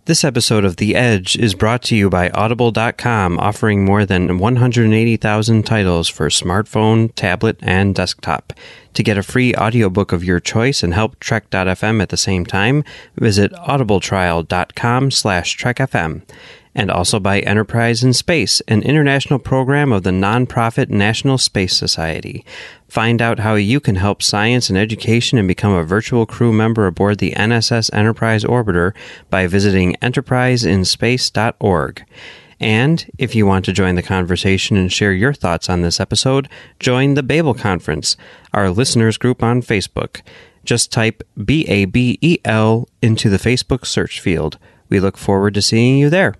This episode of The Edge is brought to you by Audible.com, offering more than 180,000 titles for smartphone, tablet, and desktop. To get a free audiobook of your choice and help Trek.fm at the same time, visit audibletrial.com/trekfm. And also by Enterprise in Space, an international program of the nonprofit National Space Society. Find out how you can help science and education and become a virtual crew member aboard the NSS Enterprise Orbiter by visiting enterpriseinspace.org. And if you want to join the conversation and share your thoughts on this episode, join the Babel Conference, our listeners group on Facebook. Just type BABEL into the Facebook search field. We look forward to seeing you there.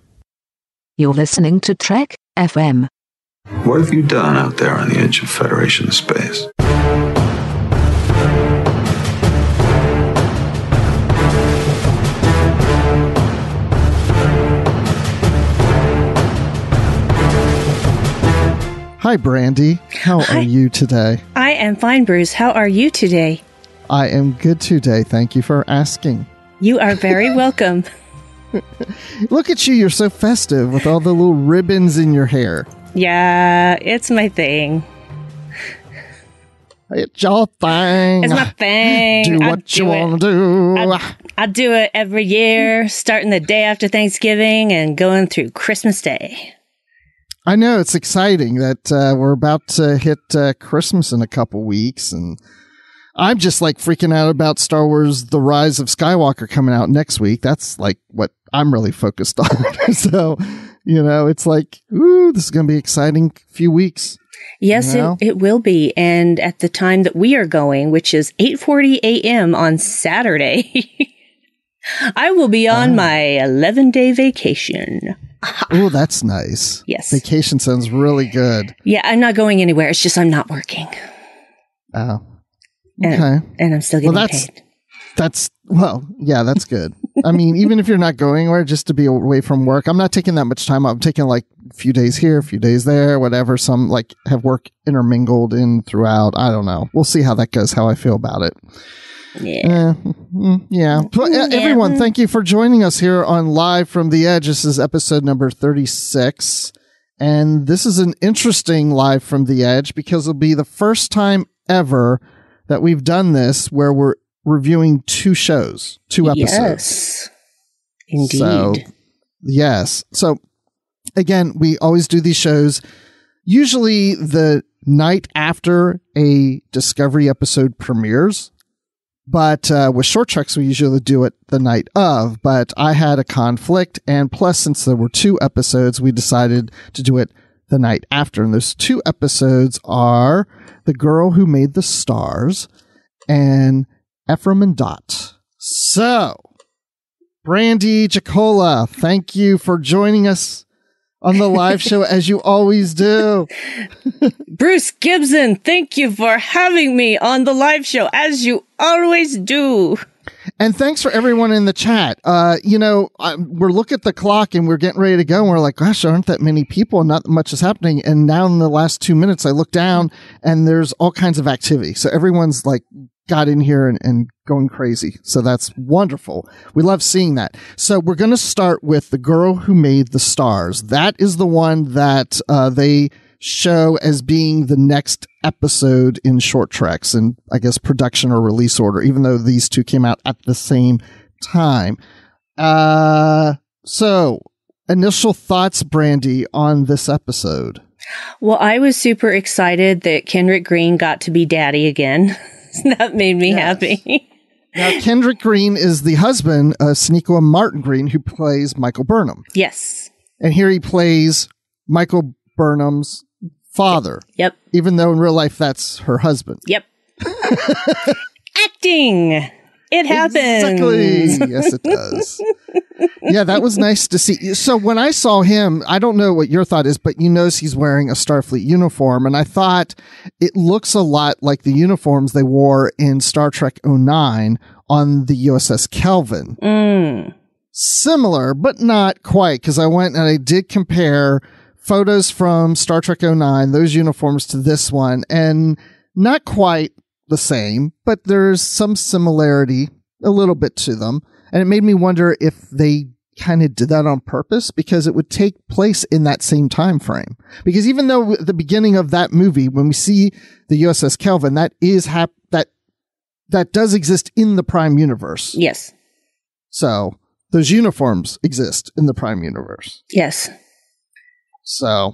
You're listening to Trek FM. What have you done out there on the edge of Federation space? Hi, Brandi. How are you today? I am fine, Bruce. How are you today? I am good today. Thank you for asking. You are very welcome. Look at you. You're so festive with all the little ribbons in your hair. Yeah, it's my thing. It's your thing. It's my thing. Do what you want to do. I do it every year, starting the day after Thanksgiving and going through Christmas Day. I know. It's exciting that we're about to hit Christmas in a couple weeks, and I'm just like freaking out about Star Wars The Rise of Skywalker coming out next week. That's like what I'm really focused on. So, you know, it's like, ooh, this is going to be an exciting few weeks. Yes, you know? it will be. And at the time that we are going, which is 8:40 a.m. on Saturday, I will be on my 11-day vacation. Oh, that's nice. Yes. Vacation sounds really good. Yeah, I'm not going anywhere. It's just I'm not working. Oh. Okay. And I'm still getting paid. That's good. I mean, even if you're not going anywhere, just to be away from work, I'm not taking that much time. I'm taking like a few days here, a few days there, whatever. Some like have work intermingled in throughout. I don't know. We'll see how that goes, how I feel about it. Yeah. Yeah. But, everyone, thank you for joining us here on Live from the Edge. This is episode number 36. And this is an interesting Live from the Edge because it'll be the first time ever that we've done this where we're reviewing two episodes. Yes, indeed. So, yes. So, again, we always do these shows usually the night after a Discovery episode premieres. But with Short Treks, we usually do it the night of. But I had a conflict. And plus, since there were two episodes, we decided to do it the night after. And those two episodes are The Girl Who Made the Stars and Ephraim and Dot. So, Brandi, Jackola, thank you for joining us on the live show as you always do. Bruce Gibson, thank you for having me on the live show as you always do. And thanks for everyone in the chat. We're looking at the clock and we're getting ready to go. And we're like, gosh, there aren't that many people and not much is happening. And now in the last 2 minutes, I look down and there's all kinds of activity. So everyone's like got in here and going crazy. So that's wonderful. We love seeing that. So we're going to start with The Girl Who Made the Stars. That is the one that they show as being the next episode in Short Treks and I guess production or release order, even though these two came out at the same time. So initial thoughts, Brandi, on this episode. Well, I was super excited that Kendrick Green got to be daddy again. That made me happy. Now, Kendrick Green is the husband of Sonequa Martin Green, who plays Michael Burnham. Yes. And here he plays Michael Burnham's father. Yep. Even though in real life, that's her husband. Yep. Acting. It happens. Exactly. Yes, it does. Yeah, that was nice to see. So when I saw him, I don't know what your thought is, but you notice he's wearing a Starfleet uniform. And I thought it looks a lot like the uniforms they wore in Star Trek 09 on the USS Kelvin. Similar, but not quite, because I went and I did compare photos from Star Trek 09, those uniforms, to this one, and not quite the same, but there's some similarity a little bit to them. And it made me wonder if they kind of did that on purpose because it would take place in that same time frame. Because even though at the beginning of that movie, when we see the USS Kelvin, that is that does exist in the Prime universe. Yes. So those uniforms exist in the Prime universe. Yes. So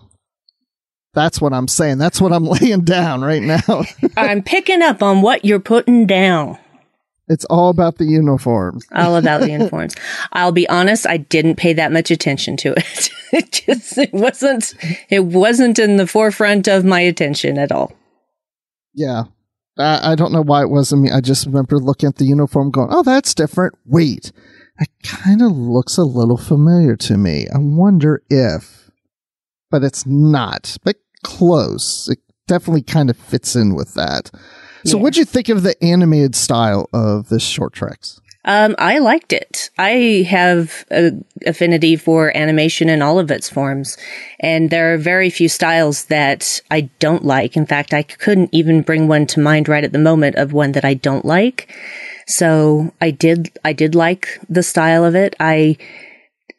that's what I'm saying. That's what I'm laying down right now. I'm picking up on what you're putting down. It's all about the uniforms. All about the uniforms. I'll be honest, I didn't pay that much attention to it. It wasn't in the forefront of my attention at all. Yeah. I don't know why it wasn't me. I just remember looking at the uniform going, oh, that's different. Wait, that kind of looks a little familiar to me. I wonder if, but it's not, but close. It definitely kind of fits in with that. So what'd you think of the animated style of this short treks? I liked it. I have an affinity for animation in all of its forms, and there are very few styles that I don't like. In fact, I couldn't even bring one to mind right at the moment of one that I don't like. So I did like the style of it. I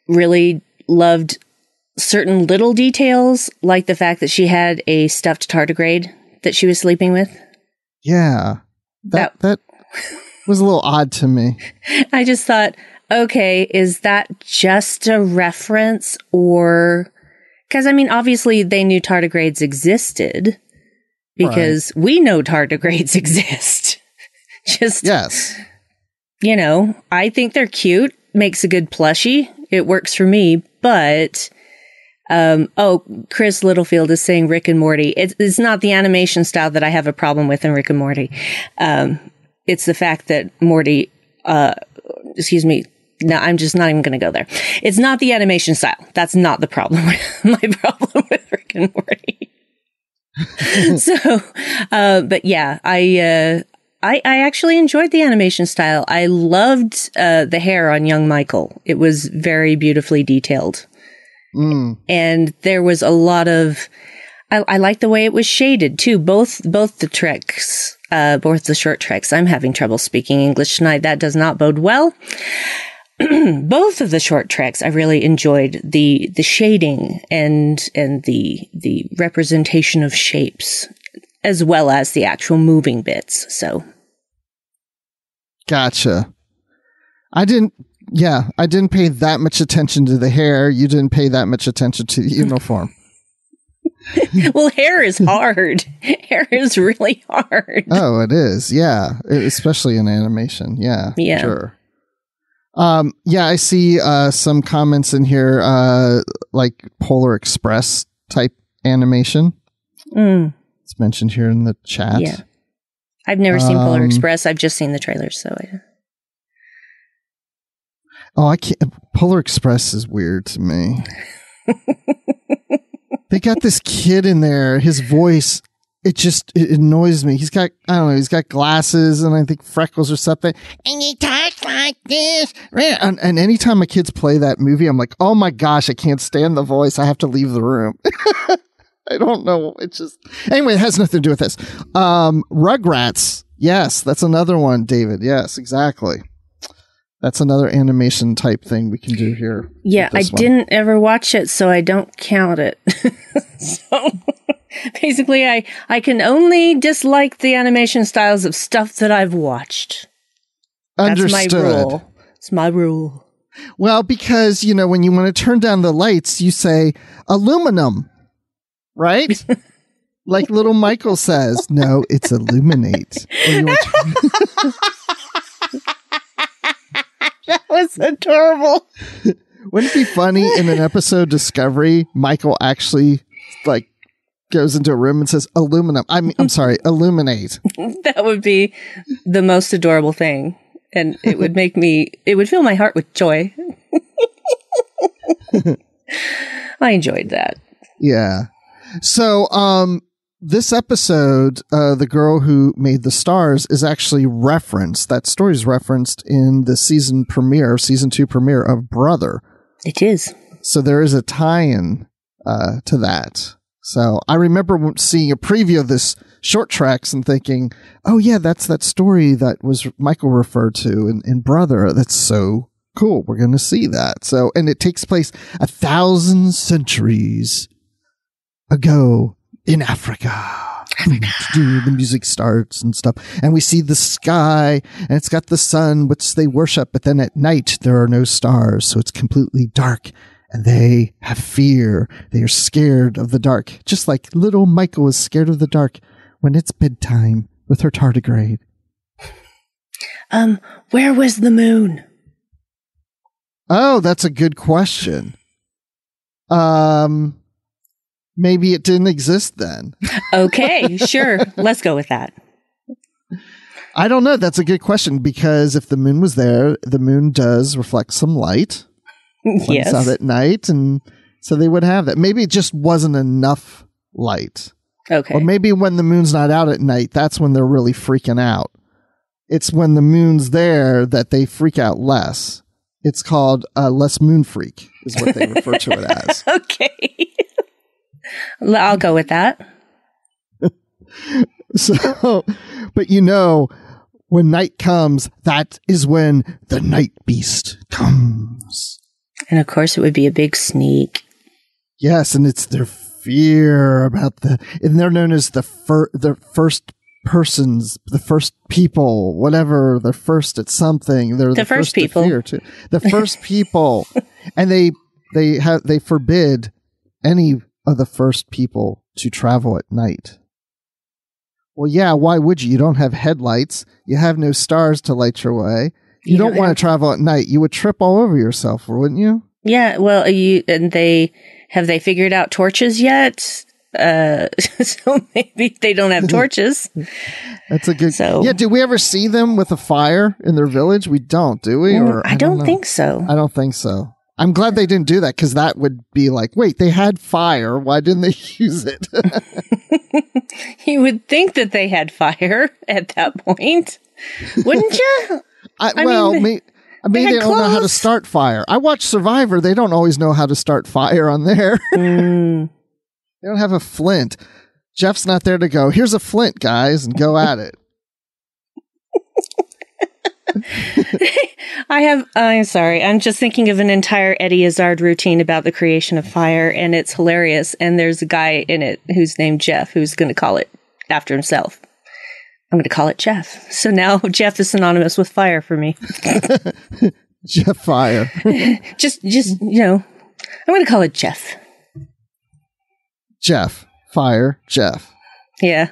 really loved certain little details, like the fact that she had a stuffed tardigrade that she was sleeping with. Yeah, that was a little odd to me. I just thought, okay, is that just a reference or... Because, I mean, obviously they knew tardigrades existed because we know tardigrades exist. Just, yes. You know, I think they're cute, makes a good plushie. It works for me, but... Chris Littlefield is saying Rick and Morty. It's not the animation style that I have a problem with in Rick and Morty. It's the fact that Morty, excuse me. No, I'm just not even going to go there. It's not the animation style. That's not the problem. My problem with Rick and Morty. So, but yeah, I actually enjoyed the animation style. I loved, the hair on young Michael. It was very beautifully detailed. And there was a lot of, I like the way it was shaded too. Both the treks, both the short treks. I'm having trouble speaking English tonight. That does not bode well. Both of the short treks, I really enjoyed the shading and the representation of shapes as well as the actual moving bits. So. Gotcha. I didn't pay that much attention to the hair. You didn't pay that much attention to the uniform. Well, hair is hard. Hair is really hard. Oh, it is. Yeah. Especially in animation. Yeah. Yeah. Sure. I see some comments in here like Polar Express type animation. It's mentioned here in the chat. Yeah. I've never seen Polar Express. I've just seen the trailers, so I can't. Polar Express is weird to me. They got this kid in there. His voice, it annoys me. He's got glasses and I think freckles or something. And he talks like this. And anytime my kids play that movie, I'm like, oh my gosh, I can't stand the voice. I have to leave the room. I don't know. Anyway, it has nothing to do with this. Rugrats. Yes, that's another one, David. Yes, exactly. That's another animation type thing we can do here. Yeah, I didn't ever watch it, so I don't count it. So basically, I can only dislike the animation styles of stuff that I've watched. Understood. That's my rule. It's my rule. Well, because, when you want to turn down the lights, you say aluminum, right? Like little Michael says. No, it's illuminate. That was adorable. Wouldn't it be funny in an episode Discovery, Michael actually goes into a room and says aluminum. I'm sorry, illuminate. That would be the most adorable thing. And it would fill my heart with joy. I enjoyed that. Yeah. So, this episode, the girl who made the stars is actually referenced. That story is referenced in the season 2 premiere of Brother. It is. So there is a tie-in to that. So I remember seeing a preview of this short tracks and thinking, oh yeah, that's that story that was Michael referred to in Brother. That's so cool. We're going to see that. So, and it takes place 1,000 centuries ago in Africa. The music starts and stuff, and we see the sky, and it's got the sun, which they worship, but then at night there are no stars, so it's completely dark, and they have fear. They are scared of the dark, just like little Michael is scared of the dark when it's bedtime with her tardigrade. Where was the moon? Oh, that's a good question. Maybe it didn't exist then. Okay, sure. Let's go with that. I don't know. That's a good question, because if the moon was there, the moon does reflect some light. Yes. It's out at night, and so they would have that. Maybe it just wasn't enough light. Okay. Or maybe when the moon's not out at night, that's when they're really freaking out. It's when the moon's there that they freak out less. It's called less moon freak, is what they refer to it as. Okay. I'll go with that. So, but when night comes, that is when the night beast comes. And of course, it would be a big sneak. Yes, and it's their fear about and they're known as the first persons, the first people, whatever. They're first at something. They're the first people. To fear too. The first people, and they forbid any of the first people to travel at night. Well, yeah, why would you? You don't have headlights. You have no stars to light your way. You don't want to travel at night. You would trip all over yourself, wouldn't you? Yeah, well, have they figured out torches yet? So maybe they don't have torches. That's a good. So, yeah, do we ever see them with a fire in their village? We don't, do we? I don't think so. I don't think so. I'm glad they didn't do that, because that would be like, wait, they had fire. Why didn't they use it? You would think that they had fire at that point, wouldn't you? Maybe they don't know how to start fire. I watch Survivor. They don't always know how to start fire on there. They don't have a flint. Jeff's not there to go, here's a flint, guys, and go at it. I'm sorry. I'm just thinking of an entire Eddie Izzard routine about the creation of fire, and it's hilarious. And there's a guy in it who's named Jeff, who's going to call it after himself. I'm going to call it Jeff. So now Jeff is synonymous with fire for me. Jeff Fire. just, I'm going to call it Jeff. Jeff Fire. Jeff. Yeah.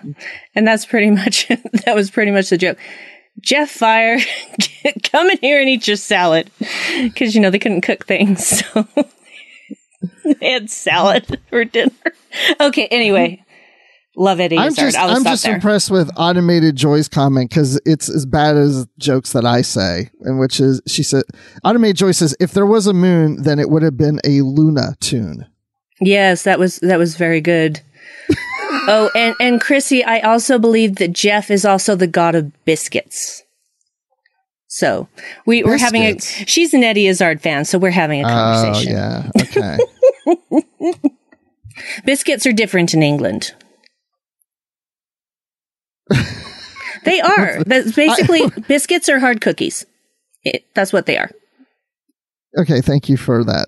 And that was pretty much the joke. Jeff Fire, come in here and eat your salad. Because, they couldn't cook things. So they had salad for dinner. Okay, anyway. Love Eddie Izzard. I'm just impressed with Automated Joy's comment, because it's as bad as jokes that I say, and which is, she said, Automated Joy says, if there was a moon, then it would have been a Luna tune. Yes, that was very good. Oh, and Chrissy, I also believe that Jeff is also the god of biscuits. So we're having she's an Eddie Izzard fan, so we're having a conversation. Oh, yeah. Okay. Biscuits are different in England. They are. Basically, biscuits are hard cookies. That's what they are. Okay, thank you for that.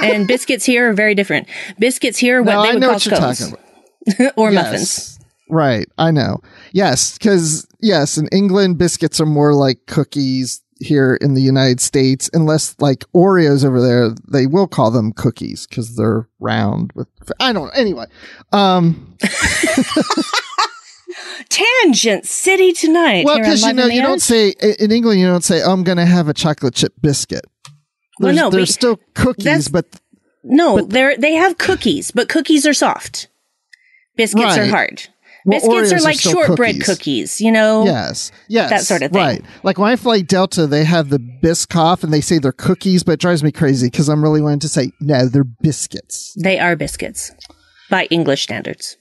And biscuits here are very different. Biscuits here are what they would call scones. Or muffins. Right, I know. Yes, because, in England, biscuits are more like cookies. Here in the United States, unless like Oreos over there, they will call them cookies because they're round with, I don't know. Anyway. Tangent City tonight. Well, because, you don't say, in England, you don't say, oh, I'm going to have a chocolate chip biscuit. There's still cookies, but. No, they have cookies, but cookies are soft. Biscuits are hard. Well, biscuits Oreos are like shortbread cookies, Yes. That sort of thing. Right. Like when I fly Delta, they have the Biscoff and they say they're cookies, but it drives me crazy because I'm really wanting to say, no, they're biscuits. They are biscuits by English standards.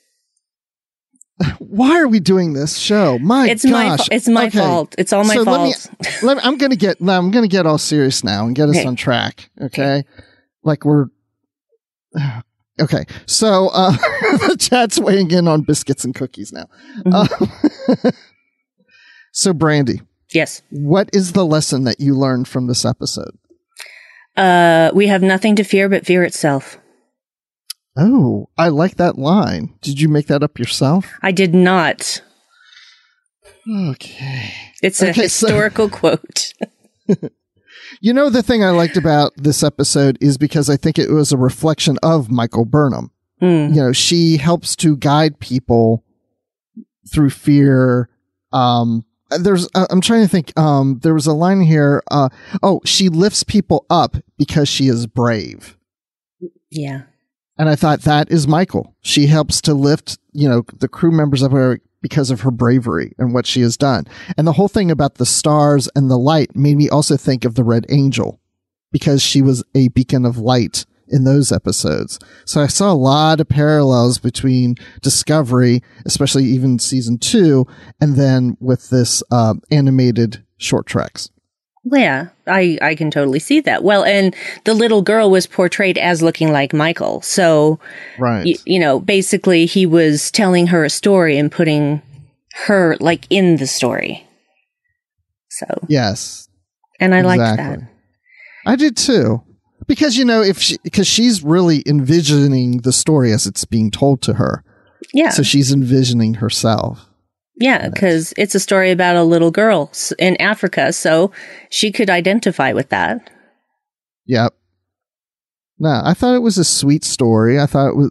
Why are we doing this show? It's my fault. It's all my fault. I'm going to get all serious now and get us on track. Okay. Like we're. Okay, so the chat's weighing in on biscuits and cookies now. Mm-hmm. So, Brandi. Yes. What is the lesson that you learned from this episode? We have nothing to fear but fear itself. Oh, I like that line. Did you make that up yourself? I did not. Okay. It's a historical quote. You know, the thing I liked about this episode is because I think it was a reflection of Michael Burnham. You know, she helps to guide people through fear. I'm trying to think. There was a line here. She lifts people up because she is brave. Yeah. And I thought that is Michael. She helps to lift, you know, the crew members up because of her bravery and what she has done. And the whole thing about the stars and the light made me also think of the Red Angel, because she was a beacon of light in those episodes. So I saw a lot of parallels between Discovery, especially even season 2, and then with this animated short treks. Well, yeah, I can totally see that. Well, and the little girl was portrayed as looking like Michael. So, right. You know, basically he was telling her a story and putting her like in the story. So, yes. And I liked that. I did too. Because, you know, because she's really envisioning the story as it's being told to her. Yeah. So she's envisioning herself. Yeah, because it's a story about a little girl in Africa, so she could identify with that. Yep. No, I thought it was a sweet story. I thought it was.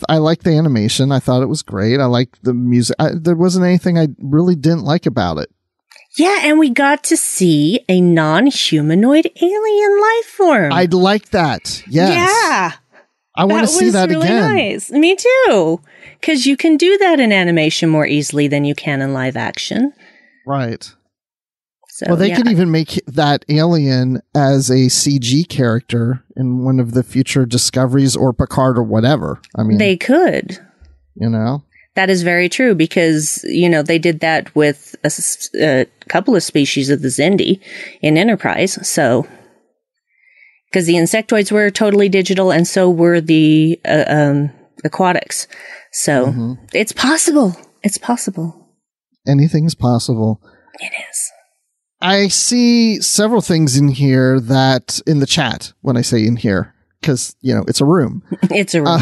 I liked the animation. I thought it was great. I liked the music. There wasn't anything I really didn't like about it. Yeah, and we got to see a non-humanoid alien life form. I'd like that. Yes. Yeah. I want to see that really again. Nice. Me too. Because you can do that in animation more easily than you can in live action. Right. So, well, they could even make that alien as a CG character in one of the future Discoveries or Picard or whatever. I mean, they could. You know? That is very true because, you know, they did that with a couple of species of the Xindi in Enterprise. So, because the insectoids were totally digital and so were the aquatics. So it's possible. It's possible. Anything's possible. It is. I see several things in here that in the chat when I say in here, because, you know, it's a room. It's a room.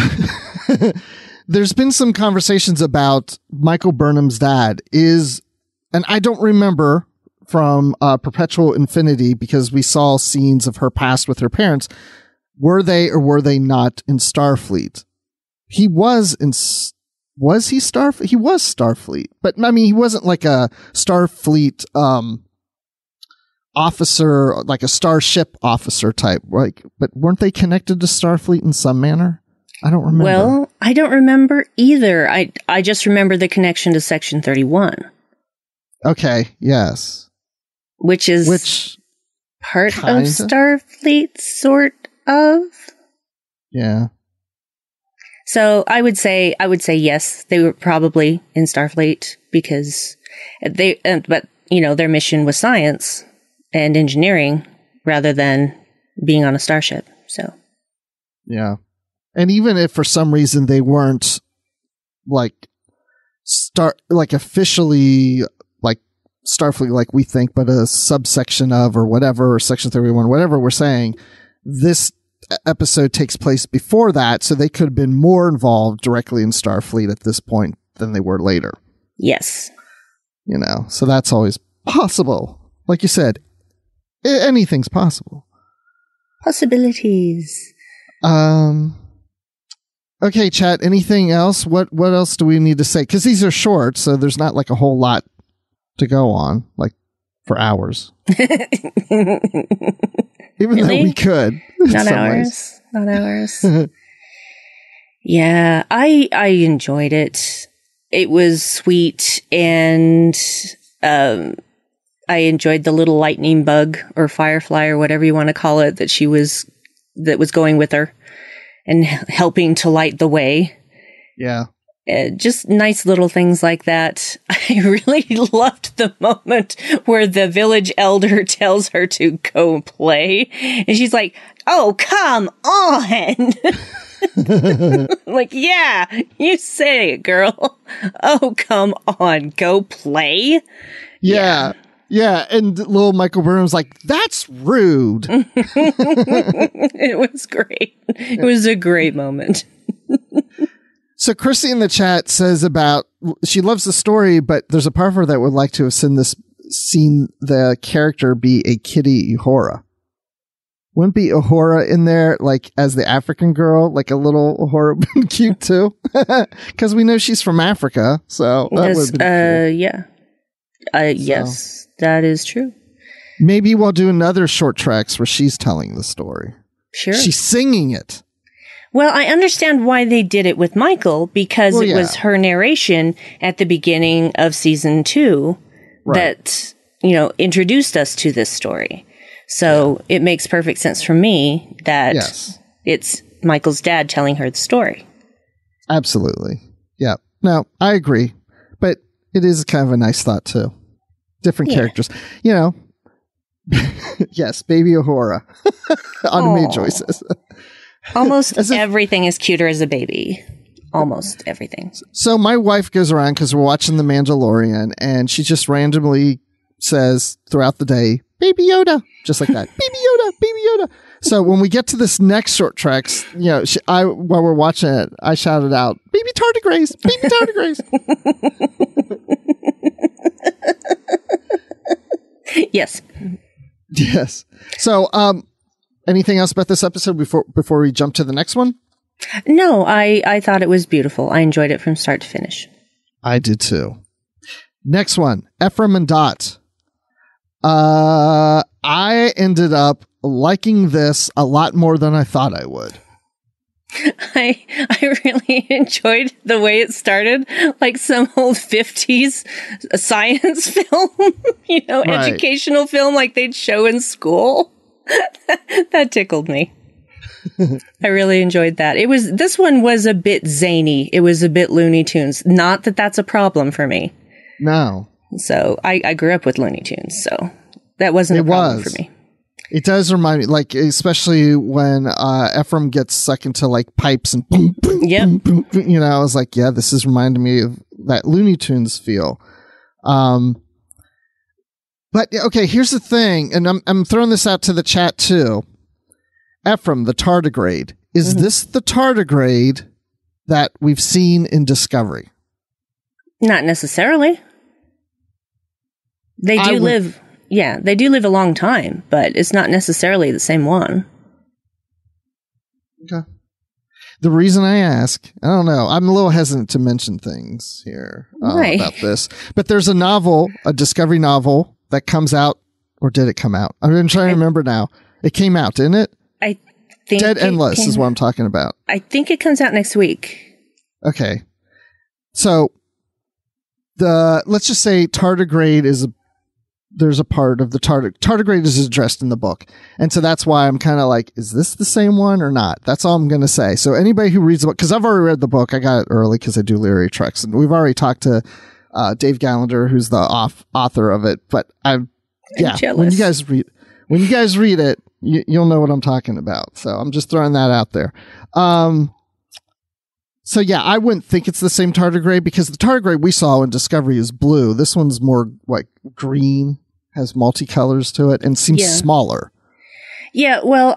There's been some conversations about Michael Burnham's dad and I don't remember from Perpetual Infinity because we saw scenes of her past with her parents. Were they or were they not in Starfleet? He was he Starfleet? He was Starfleet, but I mean, he wasn't like a Starfleet officer, like a starship officer type. Like, but weren't they connected to Starfleet in some manner? I don't remember. Well, I don't remember either. I just remember the connection to Section 31. Okay, yes. Which is part of Starfleet, sort of. Yeah. So I would say yes, they were probably in Starfleet because but you know, their mission was science and engineering rather than being on a starship. So. Yeah. And even if for some reason they weren't like officially like Starfleet like we think, but a subsection of or whatever, or Section 31, whatever we're saying, this episode takes place before that, so they could have been more involved directly in Starfleet at this point than they were later. Yes. You know, so that's always possible. Like you said, anything's possible. Possibilities. Okay, chat, anything else? What else do we need to say? Because these are short, so there's not like a whole lot to go on, like for hours. Even though we could. Not hours. Not hours. Yeah, I enjoyed it. It was sweet, and I enjoyed the little lightning bug or firefly or whatever you want to call it that was going with her and helping to light the way. Yeah. Just nice little things like that. I really loved the moment where the village elder tells her to go play. And she's like, oh, come on. Like, yeah, you say it, girl. Oh, come on. Go play. Yeah. Yeah, and little Michael Burnham's like, that's rude. It was great. It was a great moment. So Chrissy in the chat says she loves the story, but there's a part of her that would like to have seen the character be a Kitty Uhura. Wouldn't be Uhura in there, like, as the African girl, like a little Uhura would be cute too? Because we know she's from Africa, so that would have been cool. Yeah. Yes, that is true. Maybe we'll do another short tracks where she's telling the story. Sure. She's singing it. Well, I understand why they did it with Michael, because it was her narration at the beginning of season 2 that, introduced us to this story. So it makes perfect sense for me that it's Michael's dad telling her the story. Absolutely. Yeah. No, I agree. But it is kind of a nice thought, too. Different characters. Yes, baby Uhura. Automated choices. Almost everything is cuter as a baby. Almost everything. So my wife goes around because we're watching The Mandalorian, and she just randomly says throughout the day, Baby Yoda, just like that. Baby Yoda, Baby Yoda. So when we get to this next short tracks, while we're watching it, I shouted out, Baby Tardigrades, Baby Tardigrades. Yes. Yes. So, anything else about this episode before we jump to the next one? No, I thought it was beautiful. I enjoyed it from start to finish. I did too. Next one, Ephraim and Dot. I ended up liking this a lot more than I thought I would. I really enjoyed the way it started, like some old 50s science film, educational film like they'd show in school. That tickled me. I really enjoyed that. This one was a bit zany. It was a bit Looney Tunes. Not that that's a problem for me. No. So I grew up with Looney Tunes, so that wasn't a problem for me. It does remind me, like, especially when Ephraim gets sucked into like pipes and boom, boom, boom, boom, boom, I was like, yeah, this is reminding me of that Looney Tunes feel. But okay, here's the thing, and I'm throwing this out to the chat too. Ephraim, the tardigrade, is this the tardigrade that we've seen in Discovery? Not necessarily. They do live a long time, but it's not necessarily the same one. Okay. The reason I ask, I don't know, I'm a little hesitant to mention things here about this, but there's a Discovery novel that comes out, or did it come out? I'm trying to remember now. It came out, didn't it? I think Dead Endless is what I'm talking about. I think it comes out next week. Okay. So let's just say tardigrade there's a part of the tardigrade is addressed in the book. And so that's why I'm kind of like, is this the same one or not? That's all I'm going to say. So anybody who reads the book, because I've already read the book, I got it early because I do Leary Treks, and we've already talked to Dave Gallagher, who's the author of it. But I'm jealous. When you guys read it, you'll know what I'm talking about. So I'm just throwing that out there. So yeah, I wouldn't think it's the same tardigrade, because the tardigrade we saw in Discovery is blue. This one's more like green, has multicolors to it, and seems smaller. Yeah, well,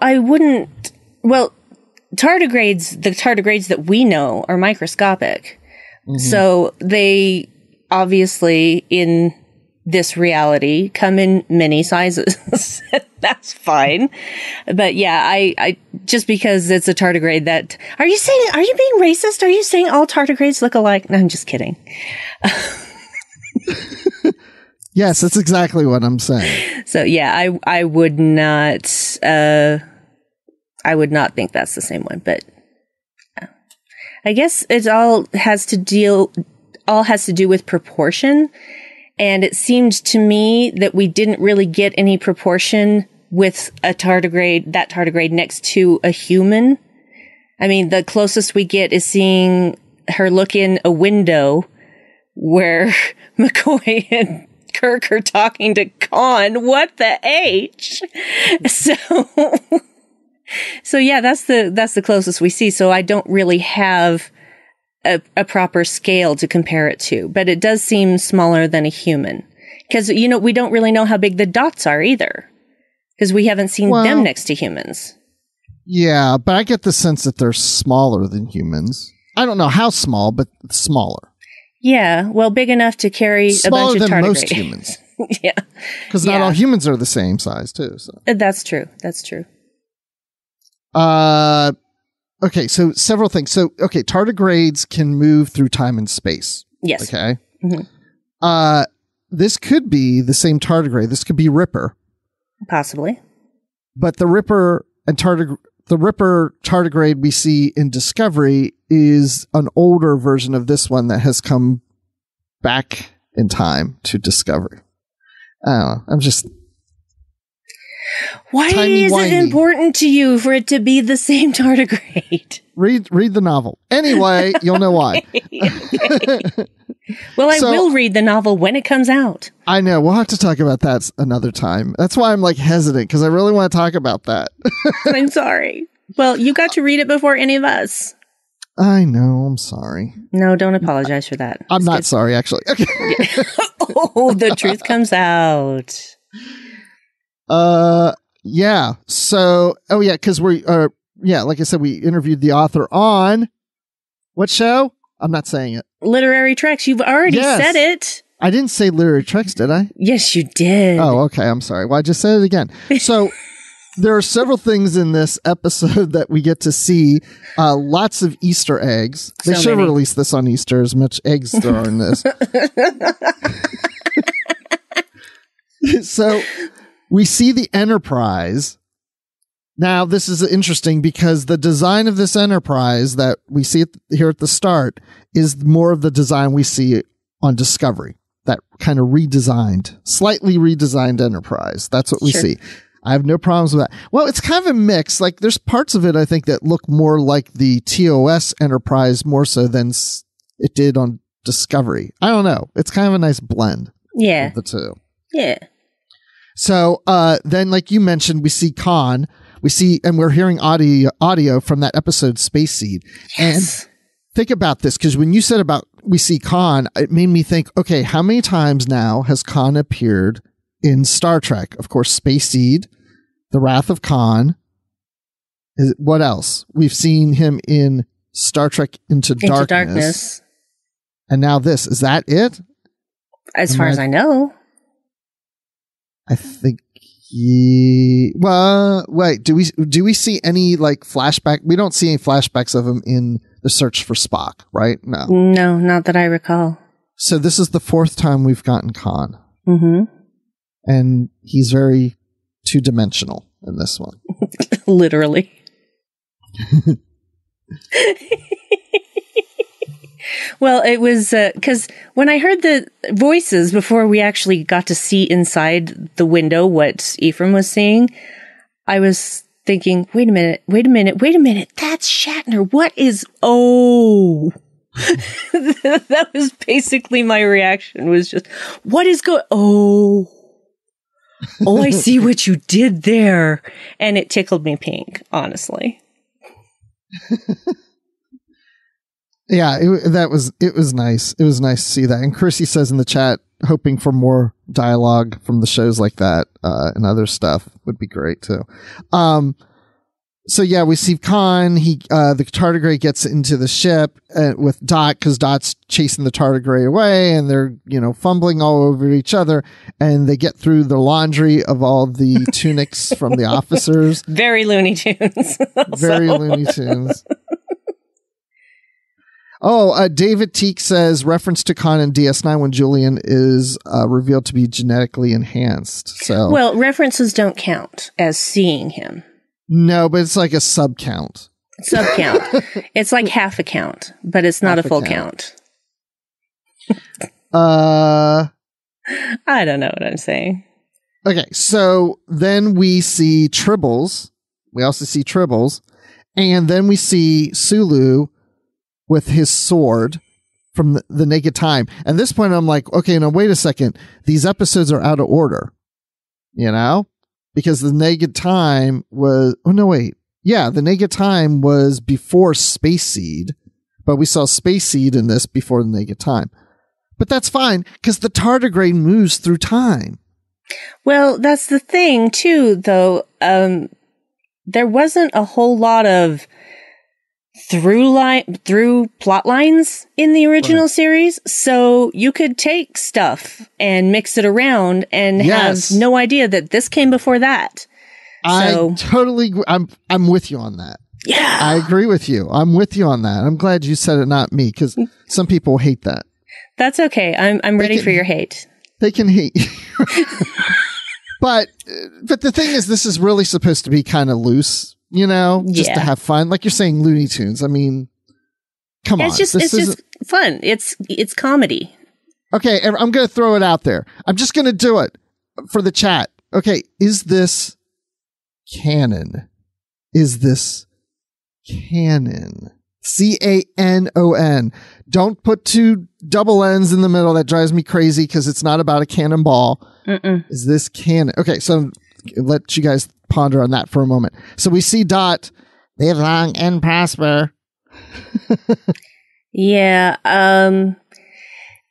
tardigrades, the tardigrades that we know are microscopic. Mm-hmm. So they obviously, in this reality, come in many sizes. That's fine. But yeah, I just because it's a tardigrade that, are you being racist? Are you saying all tardigrades look alike? No, I'm just kidding. Yes, that's exactly what I'm saying. So yeah, I would not think that's the same one, but I guess it all has to do with proportion. And it seemed to me that we didn't really get any proportion with that tardigrade next to a human. I mean, the closest we get is seeing her look in a window where McCoy and Kirk are talking to Khan. What the H? So yeah, that's the closest we see. So I don't really have a proper scale to compare it to, but it does seem smaller than a human. Because, we don't really know how big the dots are either. Because we haven't seen them next to humans. Yeah, but I get the sense that they're smaller than humans. I don't know how small, but smaller. Yeah, well, big enough to carry smaller a bunch of tardigrades. than most humans. Yeah. Because not all humans are the same size, too. So. That's true. That's true. Okay, so several things. So, tardigrades can move through time and space. Yes. Okay. Mm-hmm. This could be the same tardigrade. This could be Ripper. Possibly. But the Ripper tardigrade we see in Discovery is an older version of this one that has come back in time to Discovery. I don't know. I'm just... Why is it important to you for it to be the same tardigrade? Read the novel. Anyway, you'll know why. Well, I will read the novel when it comes out. I know. We'll have to talk about that another time. That's why I'm hesitant, because I really want to talk about that. I'm sorry. Well, you got to read it before any of us. I know. I'm sorry. No, don't apologize for that. I'm not sorry, actually. Okay. Oh, the truth comes out. Yeah. So, because like I said, we interviewed the author on what show? I'm not saying it. Literary Treks. You've already said it. I didn't say Literary Treks, did I? Yes, you did. Oh, okay. I'm sorry. Well, I just said it again. So there are several things in this episode that we get to see. Lots of Easter eggs. They should release this on Easter, as much eggs there are in this. So we see the Enterprise. Now, this is interesting because the design of this Enterprise that we see here at the start is more of the design we see on Discovery. That kind of slightly redesigned Enterprise. That's what we see. I have no problems with that. Well, it's kind of a mix. There's parts of it, I think, that look more like the TOS Enterprise more so than it did on Discovery. I don't know. It's kind of a nice blend of the two. Yeah. So then, like you mentioned, we see Khan. And we're hearing audio from that episode Space Seed. Yes. And think about this, because when you said about we see Khan, it made me think, okay, how many times now has Khan appeared in Star Trek? Of course, Space Seed, The Wrath of Khan. What else? We've seen him in Star Trek Into Darkness. And now this. Is that it? As far as I know. I think... Well, wait, do we see any flashback? We don't see any flashbacks of him in The Search for Spock, right? No. No, not that I recall. So this is the fourth time we've gotten Khan. Mm-hmm. And he's very two-dimensional in this one. Literally. Well, it was because when I heard the voices before we actually got to see inside the window what Ephraim was seeing, I was thinking, wait a minute. That's Shatner. What is... Oh. That was basically my reaction, was just, what is going... Oh, I see what you did there. And it tickled me pink, honestly. Yeah, it was nice. It was nice to see that. And Chrissy says in the chat, hoping for more dialogue from the shows like that and other stuff would be great too. So yeah, we see Khan. The tardigrade gets into the ship with Dot, because Dot's chasing the tardigrade away, and they're fumbling all over each other, and they get through the laundry of all the tunics from the officers. Very Looney Tunes. Very Looney Tunes. Oh, David Teak says, reference to Khan and DS9 when Julian is revealed to be genetically enhanced. So, well, references don't count as seeing him. No, but it's like a sub count. It's like half a count, but it's not a full count. I don't know what I'm saying. Okay, so then we see Tribbles. We also see Tribbles. And then we see Sulu with his sword from the Naked Time. At this point, I'm like, okay, now wait a second. These episodes are out of order, because the Naked Time was... Oh, no, wait. Yeah, the Naked Time was before Space Seed, but we saw Space Seed in this before the Naked Time. But that's fine because the tardigrade moves through time. Well, that's the thing too, though. There wasn't a whole lot of through plot lines in the original series, so you could take stuff and mix it around and have no idea that this came before that. I totally, I'm with you on that. Yeah, I agree with you. I'm with you on that. I'm glad you said it, not me, because some people hate that. That's okay. I'm ready for your hate. They can hate you. But the thing is, this is really supposed to be kind of loose, just to have fun. Like you're saying, Looney Tunes. I mean, come on. It's just fun. It's comedy. Okay, I'm going to throw it out there. I'm just going to do it for the chat. Okay, is this canon? Is this canon? CANON. Don't put two double N's in the middle. That drives me crazy because it's not about a cannonball. Is this canon? Okay, so let you guys ponder on that for a moment. So we see Dot live long and prosper. Yeah.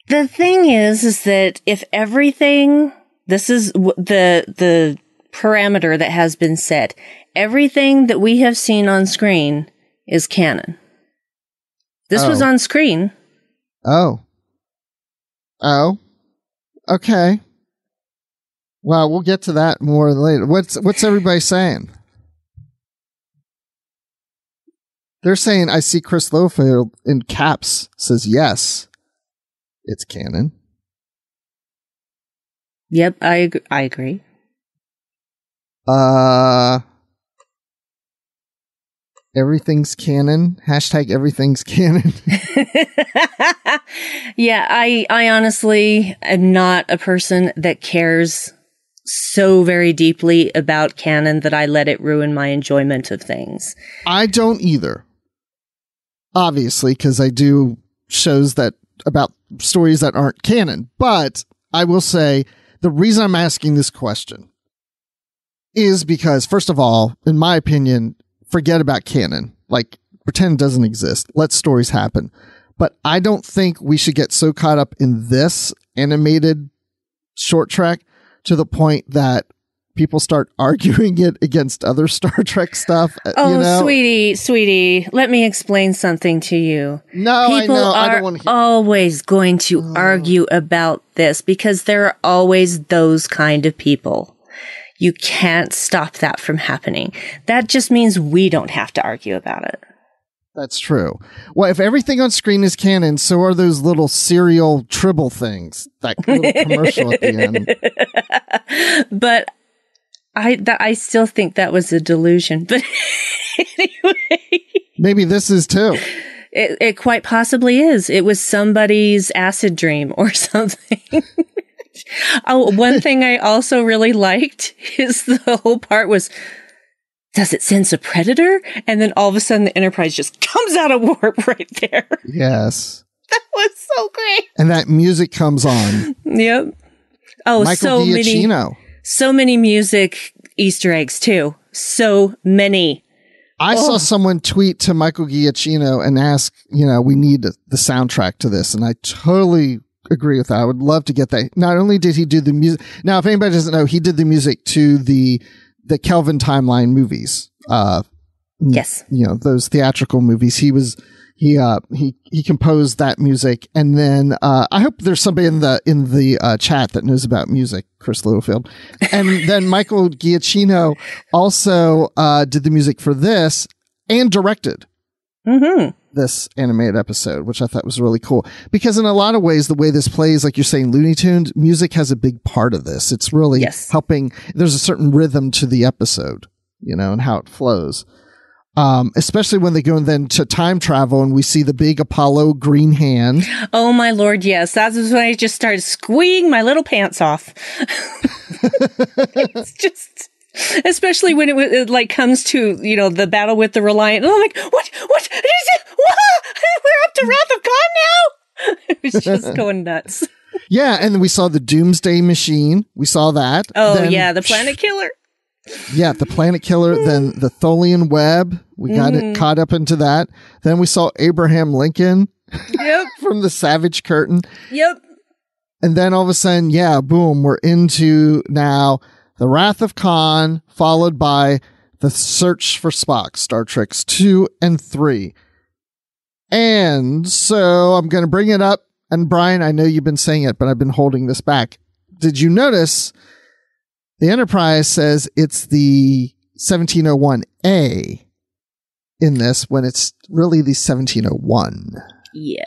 The thing is that if everything, this is the parameter that has been set, everything that we have seen on screen is canon. This was on screen. Oh. Okay. Well, we'll get to that more later. What's everybody saying? They're saying, I see Chris Littlefield in caps says yes, it's canon. Yep, I agree. Everything's canon. Hashtag everything's canon. Yeah, I honestly am not a person that cares so very deeply about canon that I let it ruin my enjoyment of things. I don't either. Obviously, because I do shows about stories that aren't canon. But I will say the reason I'm asking this question is because, first of all, in my opinion, forget about canon. Like, pretend it doesn't exist. Let stories happen. But I don't think we should get so caught up in this animated short track to the point that people start arguing it against other Star Trek stuff. Oh, sweetie, let me explain something to you. No, people I know. I don't want to hear. Always going to argue about this because there are always those kind of people. You can't stop that from happening. That just means we don't have to argue about it. That's true. Well, if everything on screen is canon, so are those little cereal tribble things. That little commercial at the end. But I still think that was a delusion. But anyway. Maybe this is too. It quite possibly is. It was somebody's acid dream or something. Oh, one thing I also really liked is the whole part was, does it sense a predator? And then all of a sudden the Enterprise just comes out of warp right there. Yes. That was so great. And that music comes on. Yep. Oh, Michael Giacchino. So many music Easter eggs too. So many. I saw someone tweet to Michael Giacchino and ask, we need the soundtrack to this. And I totally agree with that. I would love to get that. Not only did he do the music. Now, if anybody doesn't know, he did the music to the Kelvin timeline movies. Yes. Those theatrical movies. He composed that music. And then, I hope there's somebody in the chat that knows about music, Chris Littlefield. And then Michael Giacchino also, did the music for this and directed this animated episode, which I thought was really cool. Because in a lot of ways, the way this plays, like you're saying, Looney Tunes, music has a big part of this. It's really helping. There's a certain rhythm to the episode, and how it flows. Especially when they go then to time travel and we see the big Apollo green hand. Oh my Lord, yes. That's when I just started squeeing my little pants off. It's just, especially when it comes to, the battle with the Reliant. And I'm like, what is it? What? We're up to Wrath of God now? It was just going nuts. Yeah. And then we saw the Doomsday Machine. We saw that. Oh, then, the Planet Killer. Yeah, the Planet Killer, then the Tholian Web. We got it caught up into that. Then we saw Abraham Lincoln. Yep. From the Savage Curtain. Yep. And then all of a sudden, yeah, boom, we're into now the Wrath of Khan, followed by the Search for Spock, Star Treks 2 and 3. And so I'm going to bring it up. And Bryan, I know you've been saying it, but I've been holding this back. Did you notice the Enterprise says it's the 1701A in this when it's really the 1701? Yeah.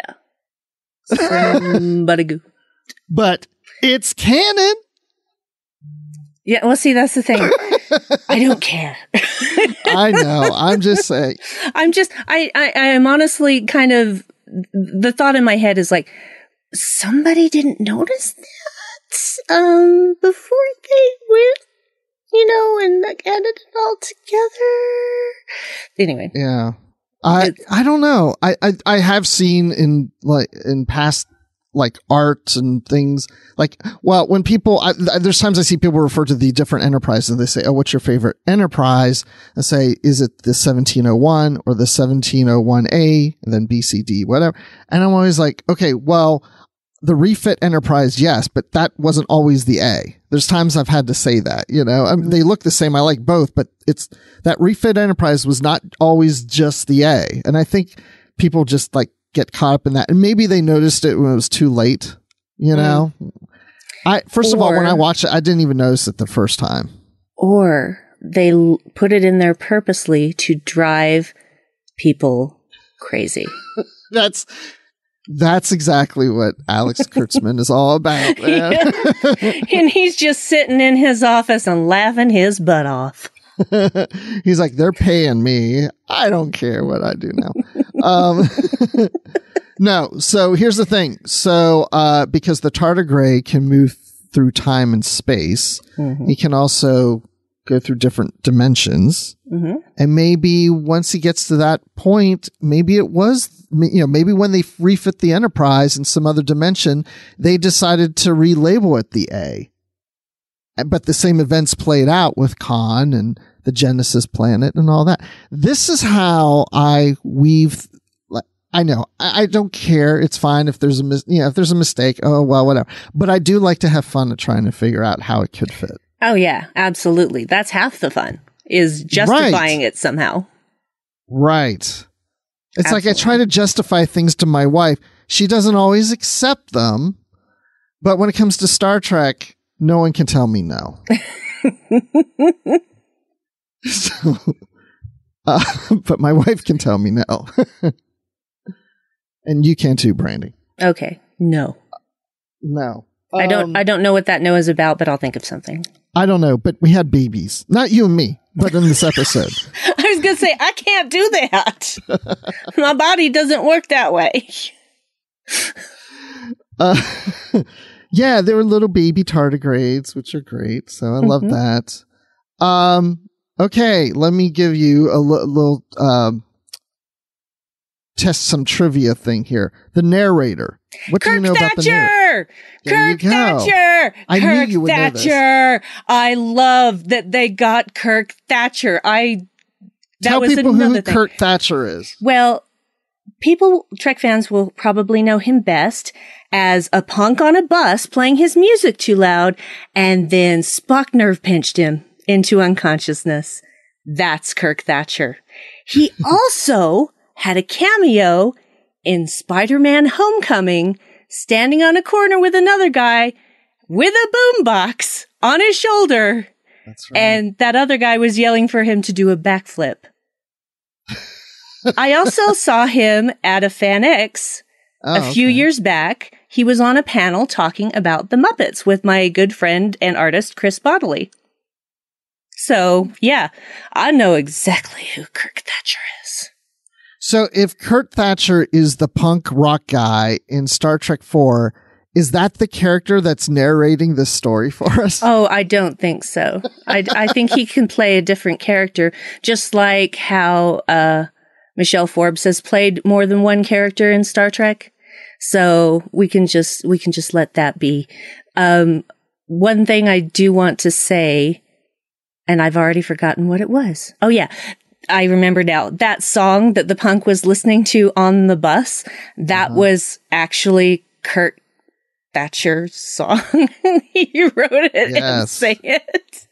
Somebody go. But it's canon. Yeah, well, see, that's the thing. I don't care. I know. I'm just saying. I am honestly kind of, the thought in my head is like, somebody didn't notice that before they went, and like added it all together. Anyway. Yeah. I don't know. I have seen in past like art and things like, well, when people, there's times I see people refer to the different Enterprises and they say, oh, what's your favorite Enterprise? I say, is it the 1701 or the 1701A and then BCD, whatever. And I'm always like, okay, well, the refit Enterprise, yes, but that wasn't always the A. There's times I've had to say that, I mean, they look the same. I like both, but it's that refit Enterprise was not always just the A. And I think people just like get caught up in that. And maybe they noticed it when it was too late, First of all, when I watched it, I didn't even notice it the first time. Or they put it in there purposely to drive people crazy. That's exactly what Alex Kurtzman is all about, man. And he's just sitting in his office and laughing his butt off. He's like, they're paying me. I don't care what I do now. No. So here's the thing. So, because the tardigrade can move through time and space, he can also go through different dimensions. And maybe once he gets to that point, maybe it was, maybe when they refit the Enterprise in some other dimension, they decided to relabel it the A. But the same events played out with Khan and the Genesis planet and all that. This is how I weave. I know I don't care. It's fine if there's if there's a mistake. Oh, well, whatever. But I do like to have fun at trying to figure out how it could fit. Oh yeah, absolutely. That's half the fun, is justifying it somehow. Right. It's absolutely. Like I try to justify things to my wife. She doesn't always accept them. But when it comes to Star Trek, no one can tell me no. So, but my wife can tell me no. And you can too, Brandi. Okay. No. No. I don't know what that no is about, but I'll think of something. I don't know, but we had babies. Not you and me, but in this episode. I was going to say, I can't do that. My body doesn't work that way. Yeah, there were little baby tardigrades, which are great. So I love that. Okay, let me give you a little test some trivia thing here. The narrator. What do you know about the narrator? Kirk Thatcher! I knew you would know this. I love that they got Kirk Thatcher. Tell people who Kirk Thatcher is. Well, Trek fans will probably know him best as a punk on a bus playing his music too loud, and then Spock nerve pinched him into unconsciousness. That's Kirk Thatcher. He also had a cameo in Spider-Man Homecoming, standing on a corner with another guy with a boombox on his shoulder. That's right. And that other guy was yelling for him to do a backflip. I also saw him at a FanX a few years back. He was on a panel talking about the Muppets with my good friend and artist, Chris Bodley. So, yeah, I know exactly who Kirk Thatcher is. So if Kirk Thatcher is the punk rock guy in Star Trek 4, is that the character that's narrating this story for us? Oh, I don't think so. I think he can play a different character, just like how Michelle Forbes has played more than one character in Star Trek. So we can just let that be. One thing I do want to say, and I've already forgotten what it was. Oh yeah. I remember now, that song that the punk was listening to on the bus, that was actually Kirk Thatcher song. He wrote it and sang it.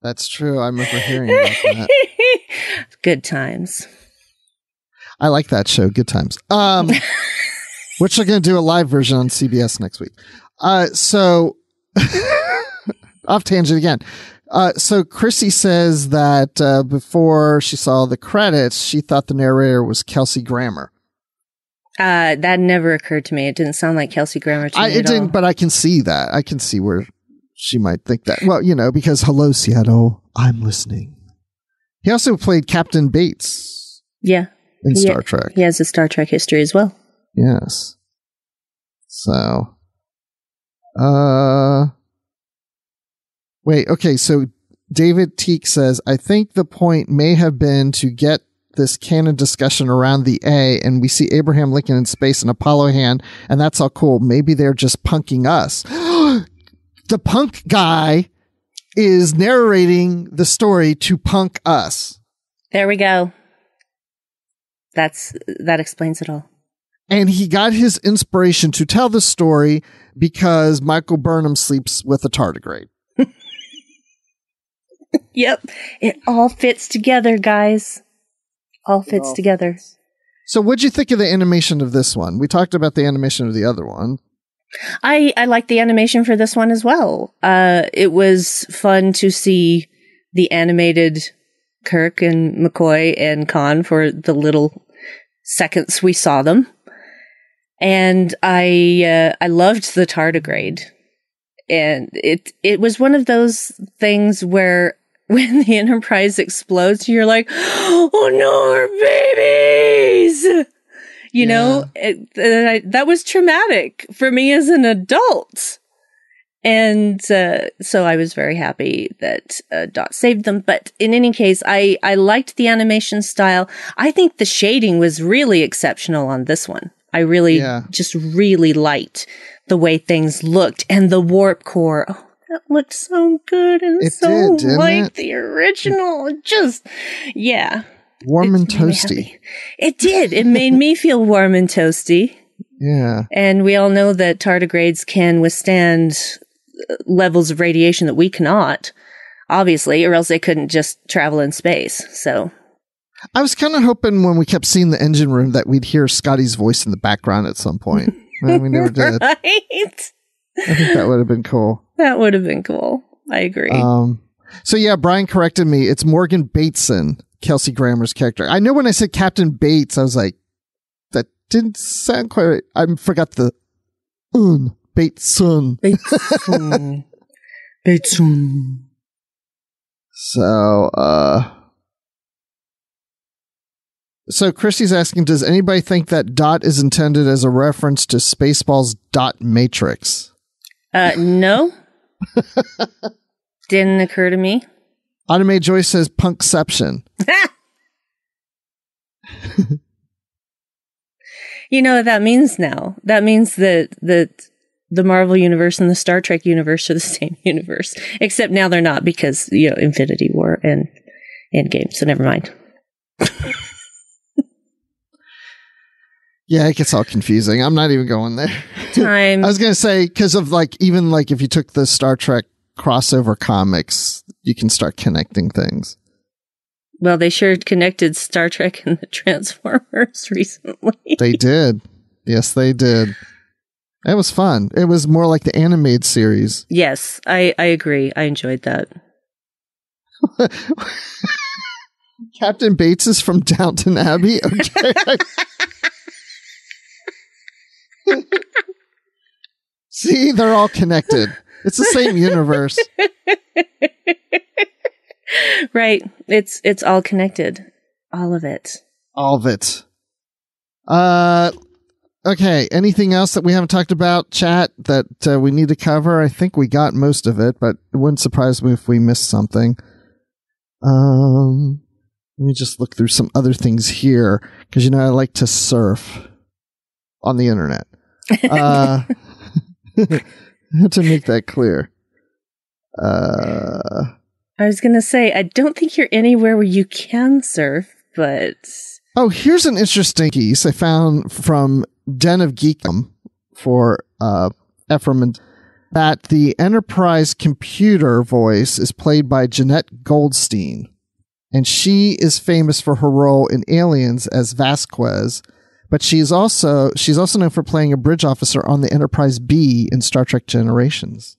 That's true. I remember hearing about that. Good times. I like that show. Good times. Which are going to do a live version on CBS next week. So off tangent again. So Chrissy says that before she saw the credits, she thought the narrator was Kelsey Grammer. That never occurred to me. It didn't sound like Kelsey Grammer to me It didn't, but I can see that. I can see where she might think that. Well, because hello, Seattle, I'm listening. He also played Captain Bates. Yeah. In Star Trek. He has a Star Trek history as well. Yes. So, wait, okay, so David Teak says, I think the point may have been to get this canon discussion around the A, and we see Abraham Lincoln in space and Apollo hand, and that's all cool. Maybe they're just punking us. The punk guy is narrating the story to punk us. There we go. That explains it all. And he got his inspiration to tell the story because Michael Burnham sleeps with a tardigrade. Yep. It all fits together, guys. All fits together. So what'd you think of the animation of this one? We talked about the animation of the other one. I like the animation for this one as well. It was fun to see the animated Kirk and McCoy and Khan for the little seconds we saw them. And I loved the tardigrade. And it was one of those things where when the Enterprise explodes, you're like, oh no, our babies! That was traumatic for me as an adult. And so I was very happy that Dot saved them. But in any case, I liked the animation style. I think the shading was really exceptional on this one. I really just really liked the way things looked, and the warp core. Oh, that looked so good and like the original. Just, warm and toasty. It did. It made me feel warm and toasty. Yeah. And we all know that tardigrades can withstand levels of radiation that we cannot, obviously, or else they couldn't just travel in space. So I was kind of hoping when we kept seeing the engine room that we'd hear Scotty's voice in the background at some point. Well, we never did. Right? I think that would have been cool. That would have been cool. I agree. So yeah, Bryan corrected me. It's Morgan Bateson, Kelsey Grammer's character. I know when I said Captain Bates, I was like, that didn't sound quite right. I forgot the Bateson. Bateson. Bateson. So Christy's asking, does anybody think that Dot is intended as a reference to Spaceballs Dot Matrix? No. Didn't occur to me. Automate Joyce says Punkception. You know what that means now? That means that the Marvel universe and the Star Trek universe are the same universe. Except now they're not because, Infinity War and Endgame. So never mind. Yeah, it gets all confusing. I'm not even going there. I was going to say, because of even if you took the Star Trek crossover comics, you can start connecting things. Well, they sure connected Star Trek and the Transformers recently. They did. Yes, they did. It was fun. It was more like the animated series. Yes, I agree. I enjoyed that. Captain Bates is from Downton Abbey? Okay. See, they're all connected. It's the same universe. Right. It's all connected. All of it. All of it. Okay. Anything else that we haven't talked about, chat, that we need to cover? I think we got most of it, but it wouldn't surprise me if we missed something. Let me just look through some other things here, because I like to surf on the internet. To make that clear. I was going to say, I don't think you're anywhere where you can surf, but... Oh, here's an interesting piece I found from Den of Geekum for Ephraim, and that the Enterprise computer voice is played by Jeanette Goldstein, and she is famous for her role in Aliens as Vasquez, but she's also known for playing a bridge officer on the Enterprise B in Star Trek Generations.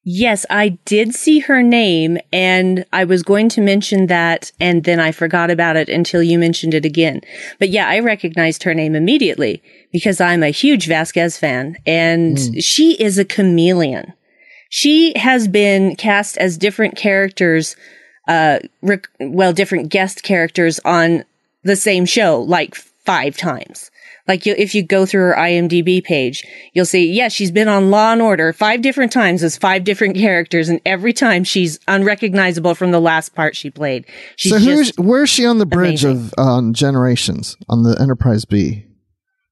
Yes, I did see her name, and I was going to mention that, and then I forgot about it until you mentioned it again. But yeah, I recognized her name immediately because I'm a huge Vasquez fan, and she is a chameleon. She has been cast as different characters, different guest characters on the same show, like 5 times. Like, if you go through her IMDb page, you'll see, yeah, she's been on Law and Order 5 different times as 5 different characters, and every time she's unrecognizable from the last part she played. Where's she on the bridge of Generations on the Enterprise B?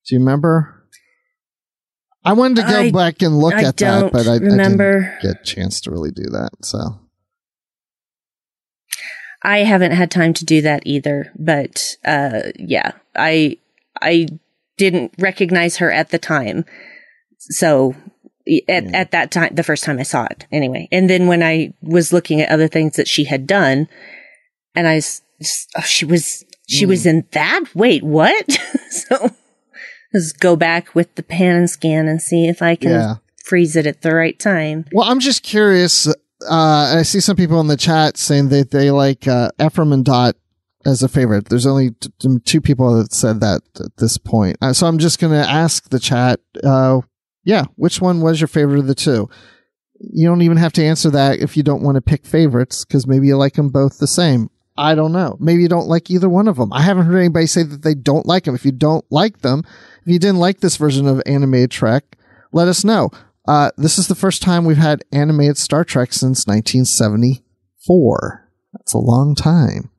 Do you remember? I wanted to go back and look at that, but I didn't get a chance to really do that. So I haven't had time to do that either, but yeah, I didn't recognize her at the time. So at that time, the first time I saw it anyway. And then when I was looking at other things that she had done, and I she was in that? Wait, what? So let's go back with the pan and scan and see if I can freeze it at the right time. Well, I'm just curious. I see some people in the chat saying that they like Ephraim and Dot as a favorite. There's only 2 people that said that at this point. So I'm just going to ask the chat, which one was your favorite of the 2? You don't even have to answer that if you don't want to pick favorites, because maybe you like them both the same. I don't know. Maybe you don't like either one of them. I haven't heard anybody say that they don't like them. If you don't like them, if you didn't like this version of animated Trek, let us know. This is the first time we've had animated Star Trek since 1974. That's a long time.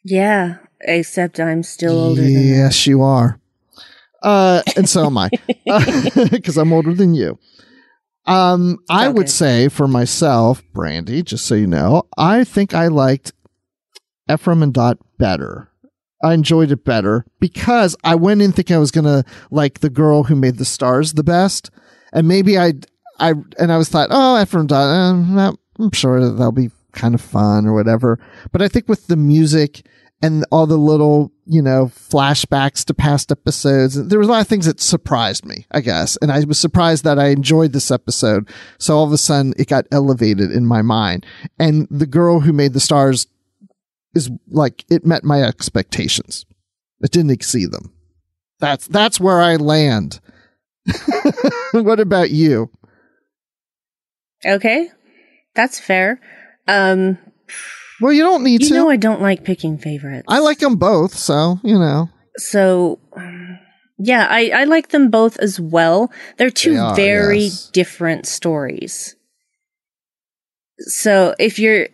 Yeah, except I'm still older than that. Yes, you are. And so am I, because I'm older than you. I would say for myself, Brandi, just so you know, I think I liked Ephraim and Dot better. I enjoyed it better because I went in thinking I was going to like the girl who made the stars the best. And maybe I was thought, oh, Ephraim and Dot, I'm sure that'll be kind of fun or whatever. But I think with the music and all the little, flashbacks to past episodes, there was a lot of things that surprised me, I guess. And I was surprised that I enjoyed this episode. So all of a sudden it got elevated in my mind. And the girl who made the stars is like, it met my expectations. It didn't exceed them. That's where I land. What about you? Okay. That's fair. Well, you don't need to. You know I don't like picking favorites. I like them both, so, So, yeah, I like them both as well. They're 2 very different stories. So if you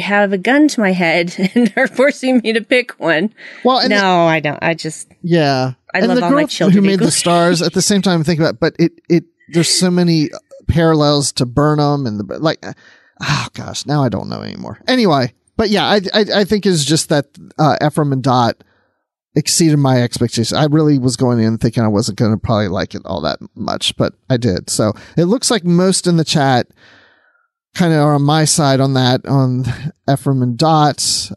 have a gun to my head and are forcing me to pick one, no, I don't. I just I love all my children. Who made the stars at the same time? Think about, but it there's so many parallels to Burnham and oh gosh, now I don't know anymore. Anyway, but yeah, I think it's just that Ephraim and Dot exceeded my expectations. I really was going in thinking I wasn't going to probably like it all that much, but I did. So it looks like most in the chat kind of are on my side on that, on Ephraim and Dot,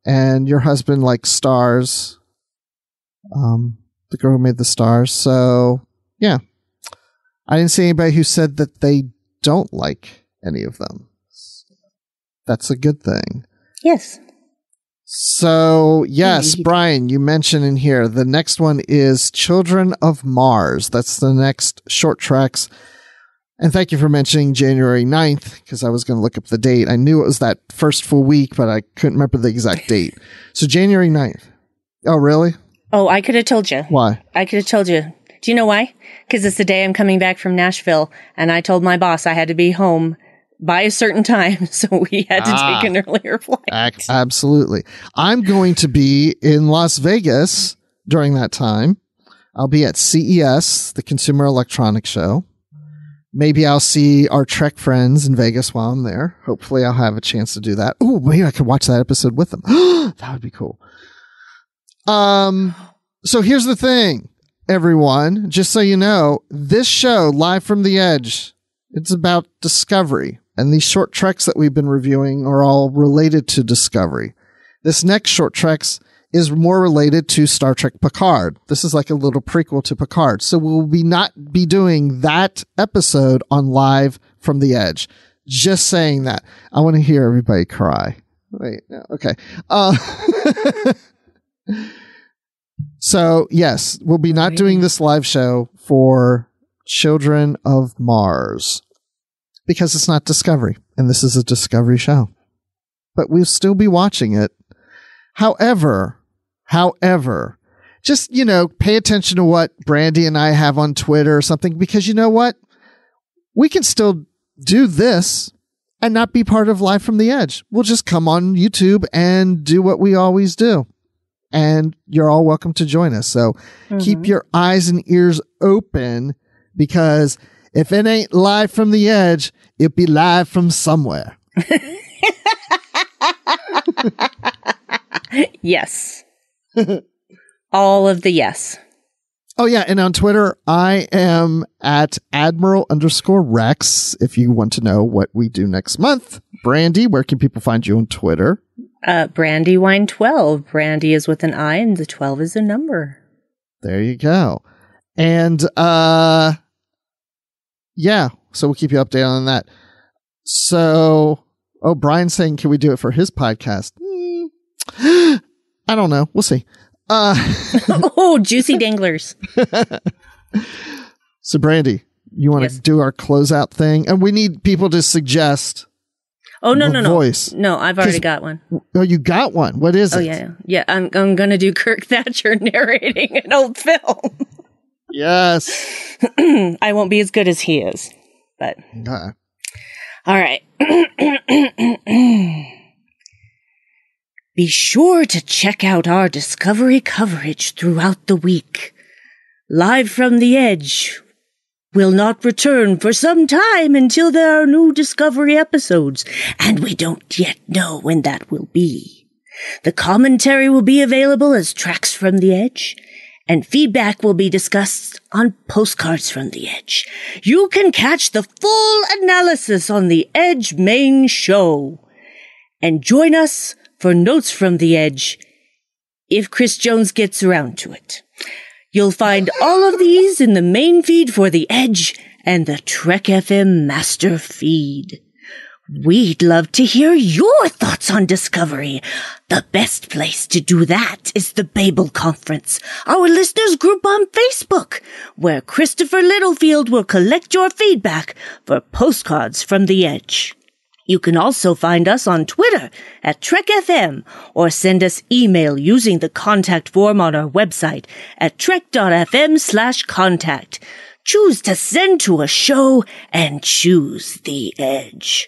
and your husband likes stars, the girl who made the stars. So yeah, I didn't see anybody who said that they don't like any of them. That's a good thing. Yes. So yes, Bryan, you mentioned in here, the next one is Children of Mars. That's the next short tracks. And thank you for mentioning January 9th, because I was going to look up the date. I knew it was that first full week, but I couldn't remember the exact date. So January 9th. Oh, really? Oh, I could have told you. Why? I could have told you. Do you know why? Because it's the day I'm coming back from Nashville, and I told my boss I had to be home by a certain time, so we had to take an earlier flight. Absolutely. I'm going to be in Las Vegas during that time. I'll be at CES, the Consumer Electronics Show. Maybe I'll see our Trek friends in Vegas while I'm there. Hopefully I'll have a chance to do that. Oh, maybe I could watch that episode with them. That would be cool. So here's the thing, everyone. Just so you know, this show, Live from the Edge, it's about Discovery. And these short treks that we've been reviewing are all related to Discovery. This next short treks is more related to Star Trek Picard. This is like a little prequel to Picard. So we'll not be doing that episode on Live from the Edge. Just saying that. I want to hear everybody cry. Wait, no, okay. So, yes, we'll be not doing this live show for Children of Mars because it's not Discovery, and this is a Discovery show. But we'll still be watching it. However, just, pay attention to what Brandi and I have on Twitter or something, because you know what? We can still do this and not be part of Live from the Edge. We'll just come on YouTube and do what we always do. And you're all welcome to join us. So keep your eyes and ears open, because if it ain't Live from the Edge, it'll be live from somewhere. Yes. All of the yes. Oh, yeah. And on Twitter, I am at Admiral_Rex if you want to know what we do next month. Brandi, where can people find you on Twitter? Brandywine12. Brandi is with an I and the 12 is a number. There you go. And, yeah, so we'll keep you updated on that. So, Bryan's saying, can we do it for his podcast? I don't know. We'll see. Juicy danglers. So, Brandi, you want to do our closeout thing? And we need people to suggest. Oh, no. Voice. No, I've already got one. Oh, you got one. What is it? Oh, yeah. Yeah, I'm going to do Kirk Thatcher narrating an old film. Yes. I won't be as good as he is, but. All right. Be sure to check out our Discovery coverage throughout the week. Live from the Edge will not return for some time until there are new Discovery episodes, and we don't yet know when that will be. The commentary will be available as Tracks from the Edge, and feedback will be discussed on Postcards from the Edge. You can catch the full analysis on the Edge main show. And join us for Notes from the Edge if Chris Jones gets around to it. You'll find all of these in the main feed for the Edge and the Trek FM master feed. We'd love to hear your thoughts on Discovery. The best place to do that is the Babel Conference, our listeners group on Facebook, where Christopher Littlefield will collect your feedback for Postcards from the Edge. You can also find us on Twitter at TrekFM or send us email using the contact form on our website at trek.fm/contact. Choose to send to a show and choose the Edge.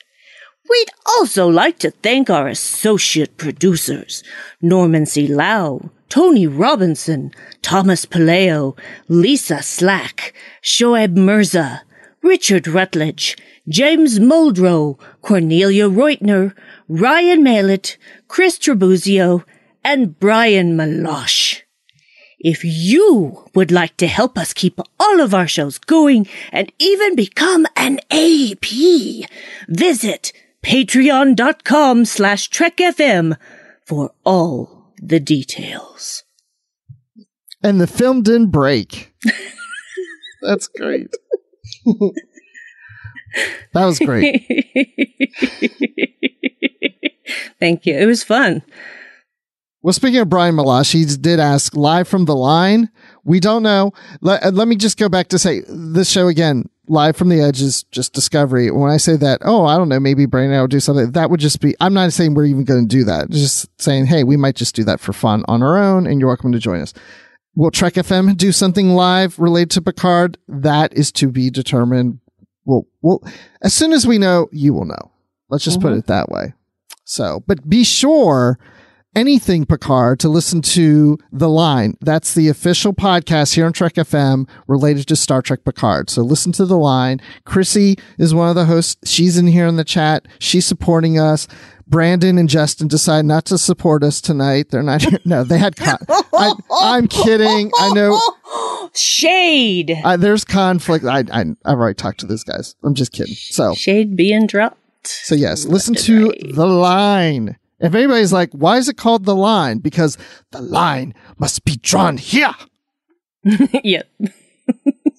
We'd also like to thank our associate producers, Norman C. Lau, Tony Robinson, Thomas Puleo, Lisa Slack, Shoaib Mirza, Richard Rutledge, James Muldrow, Cornelia Reutner, Ryan Maillet, Chris Tribuzio, and Bryan Meloche. If you would like to help us keep all of our shows going and even become an AP, visit patreon.com/TrekFM for all the details. And the film didn't break. That's great. That was great. Thank you. It was fun. Well, speaking of Bryan Meloche, he did ask, live from the line? We don't know. Let me just go back to say this show again. Live from the Edge is just Discovery. When I say that, I don't know, maybe Bryan and I will do something. That would just be, I'm not saying we're even going to do that. Just saying, hey, we might just do that for fun on our own, and you're welcome to join us. Will Trek FM do something live related to Picard? That is to be determined. Well, as soon as we know, you will know. Let's just put it that way. So, but be sure anything Picard to listen to The Line. That's the official podcast here on Trek FM related to Star Trek Picard. So listen to The Line. Chrissy is one of the hosts. She's in here in the chat. She's supporting us. Brandon and Justin decide not to support us tonight. They're not here. No, they had I'm kidding. I know. Shade. There's conflict. I've already talked to these guys. I'm just kidding. So shade being dropped. So yes, listen to The Line. If anybody's like, why is it called The Line? Because the line must be drawn here. Yep.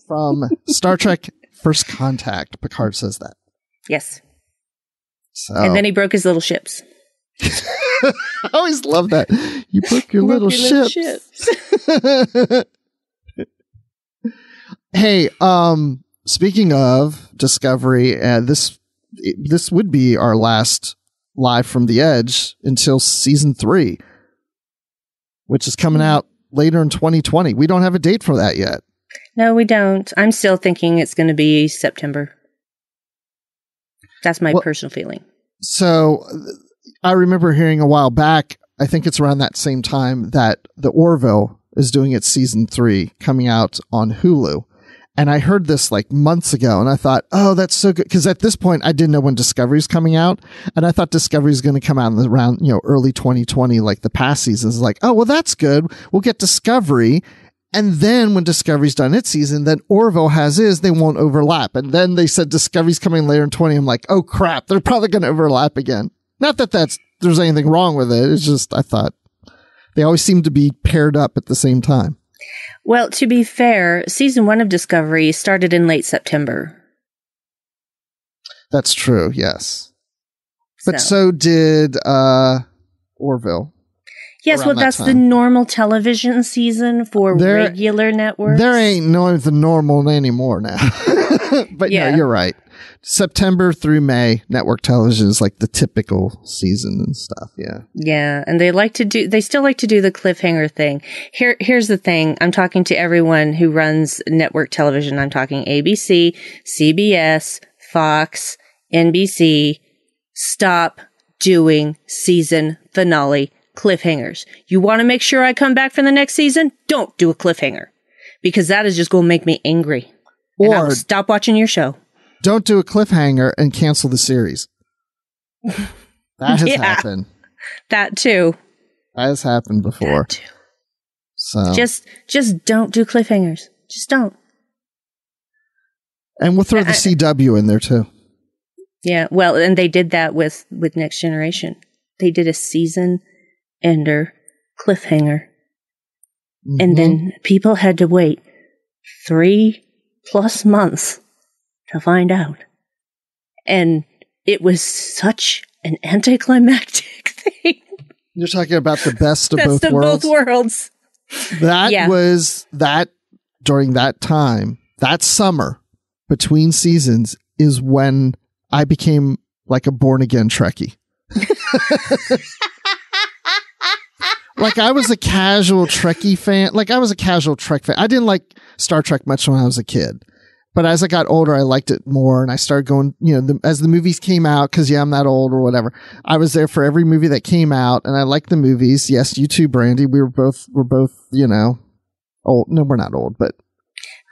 From Star Trek First Contact, Picard says that. Yes. So. And then he broke his little ships. I always love that. You broke your little ships. Hey, speaking of Discovery, this would be our last live from the Edge until season 3, which is coming out later in 2020. We don't have a date for that yet. No, we don't. I'm still thinking it's going to be September. That's my personal feeling. So I remember hearing a while back, I think it's around that same time, that the Orville is doing its season 3 coming out on Hulu. And I heard this like months ago and I thought, oh, that's so good. Because at this point, I didn't know when Discovery's coming out. And I thought Discovery is going to come out in around, early 2020, like the past seasons. Like, oh, well, that's good. We'll get Discovery. And then when Discovery's done its season, then Orville has his, they won't overlap. And then they said Discovery's coming later in 20. I'm like, oh, crap. They're probably going to overlap again. Not that there's anything wrong with it. It's just, I thought they always seem to be paired up at the same time. Well, to be fair, season 1 of Discovery started in late September. That's true, yes. But so did Orville. Yes, well, that's the normal television season for regular networks. There ain't the normal anymore now. But yeah, you're right. September through May, network television is like the typical season and stuff. Yeah. Yeah. And they still like to do the cliffhanger thing. Here's the thing. I'm talking to everyone who runs network television. I'm talking ABC, CBS, Fox, NBC. Stop doing season finale cliffhangers. You want to make sure I come back for the next season? Don't do a cliffhanger, because that is just going to make me angry. And I will stop watching your show. Don't do a cliffhanger and cancel the series. That has happened. That too. That has happened before. That too. So just don't do cliffhangers. Just don't. And we'll throw the CW in there too. Yeah, well, and they did that with Next Generation. They did a season ender cliffhanger. Mm-hmm. And then people had to wait 3+ months to find out. And it was such an anticlimactic thing. You're talking about the best of both worlds. That was that during that time, that summer between seasons is when I became like a born again Trekkie. Like I was a casual Trekkie fan. Like I was a casual Trek fan. I didn't like Star Trek much when I was a kid. But as I got older, I liked it more, and I started going, as the movies came out, because I'm that old or whatever. I was there for every movie that came out, and I liked the movies. Yes, you too, Brandi. We're both, old. No, we're not old, but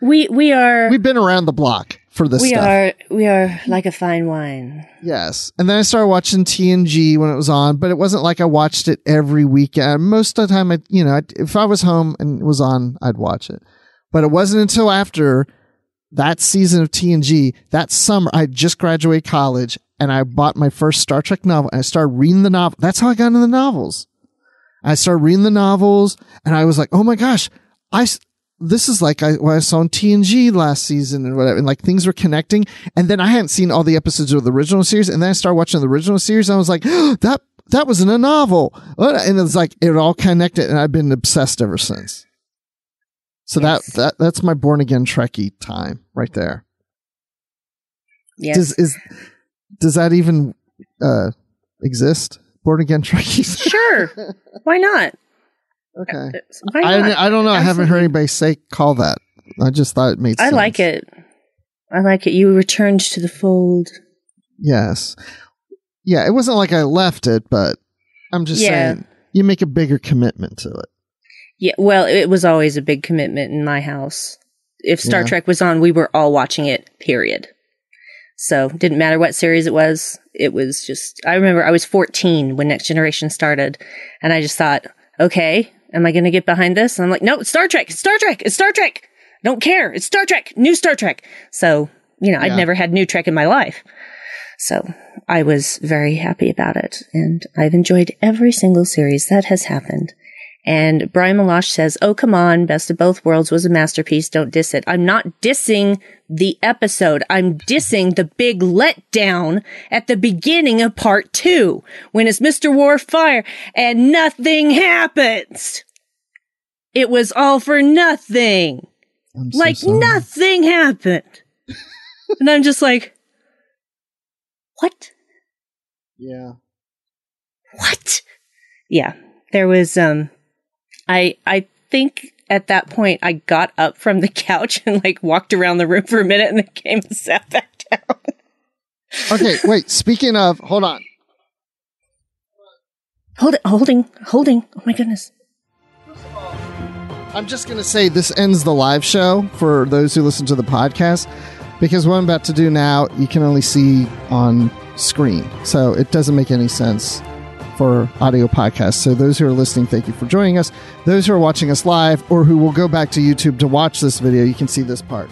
we are. We've been around the block for this stuff. We are like a fine wine. Yes, and then I started watching TNG when it was on, but it wasn't like I watched it every weekend. Most of the time, if I was home and it was on, I'd watch it. But it wasn't until after that season of TNG, that summer, I just graduated college and I bought my first Star Trek novel and I started reading the novel. That's how I got into the novels. I started reading the novels and I was like, oh my gosh, this is like what I saw in TNG last season and whatever. And like things were connecting. And then I hadn't seen all the episodes of the original series. And then I started watching the original series and I was like, oh, that was in a novel. And it was like, it all connected and I've been obsessed ever since. So yes. That's my born again Trekkie time right there. Yes. Does that even exist? Born again Trekkies? Sure. Why not? Okay. Why not? I don't know. Absolutely. I haven't heard anybody call that. I just thought it made sense. I like it. You returned to the fold. Yes. Yeah, it wasn't like I left it, but I'm just saying. you make a bigger commitment to it. Yeah, well, it was always a big commitment in my house. If Star Trek was on, we were all watching it, period. So didn't matter what series it was. It was just, I remember I was 14 when Next Generation started, and I just thought, okay, am I going to get behind this? And I'm like, no, it's Star Trek. It's Star Trek. It's Star Trek. Don't care. It's Star Trek. New Star Trek. So, I'd never had new Trek in my life. So I was very happy about it. And I've enjoyed every single series that has happened. And Bryan Meloche says, oh, come on. Best of Both Worlds was a masterpiece. Don't diss it. I'm not dissing the episode. I'm dissing the big letdown at the beginning of part 2 when it's Mr. Warfire and nothing happens. It was all for nothing. Nothing happened. And I'm just like, what? Yeah. What? Yeah. There was, I think at that point I got up from the couch and walked around the room for a minute and then came and sat back down. Okay, wait, speaking of, hold on. Holding. Oh my goodness. I'm just going to say this ends the live show for those who listen to the podcast, because what I'm about to do now, you can only see on screen. So it doesn't make any sense for audio podcasts. So those who are listening, thank you for joining us. Those who are watching us live or who will go back to YouTube to watch this video, you can see this part.